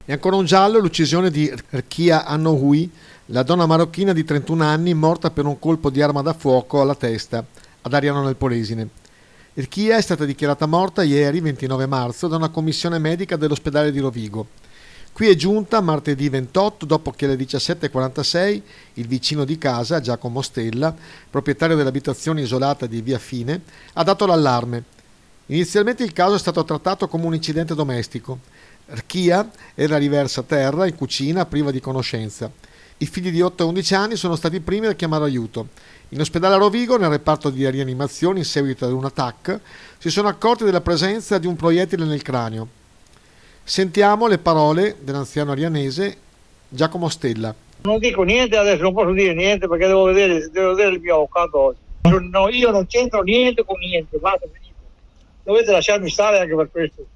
E ancora un giallo, l'uccisione di Rkia Annohui, la donna marocchina di 31 anni morta per un colpo di arma da fuoco alla testa ad Ariano nel Polesine. Rkia è stata dichiarata morta ieri, 29 marzo, da una commissione medica dell'ospedale di Rovigo. Qui è giunta martedì 28, dopo che alle 17:46 il vicino di casa, Giacomo Stella, proprietario dell'abitazione isolata di Via Fine, ha dato l'allarme. Inizialmente il caso è stato trattato come un incidente domestico. Rkia era riversa a terra in cucina priva di conoscenza. I figli di 8 e 11 anni sono stati i primi a chiamare aiuto. In ospedale a Rovigo, nel reparto di rianimazione in seguito ad un attacco, si sono accorti della presenza di un proiettile nel cranio. Sentiamo le parole dell'anziano arianese Giacomo Stella. Non dico niente adesso, non posso dire niente perché devo vedere il mio avvocato oggi. No, io non c'entro niente con niente, basta, finito. Dovete lasciarmi stare anche per questo.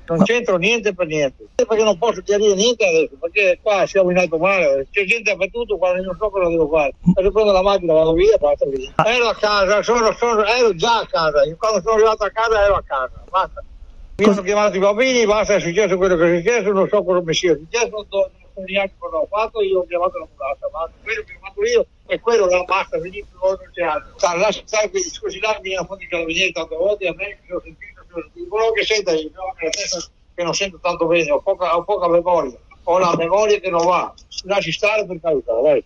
Non c'entro niente per niente. Perché non posso chiarire niente adesso, perché qua siamo in alto mare, c'è gente dappertutto quando non so cosa devo fare. Adesso prendo la macchina, vado via, basta via. Ero a casa, ero già a casa, io quando sono arrivato a casa ero a casa, basta. Mi hanno chiamato i bambini, basta, è successo quello che è successo, non so cosa mi sia successo, non so neanche cosa ho fatto, io ho chiamato l'ambulanza, basta, quello che ho fatto io e quello là basta, finito, non c'è altro. Lascia stare, scusi, là mi hanno fatto i carabinieri tante volte, a me che ho sentito, quello che senta io, la testa che non sento tanto bene, ho poca memoria, ho la memoria che non va, lasci stare per carità, dai.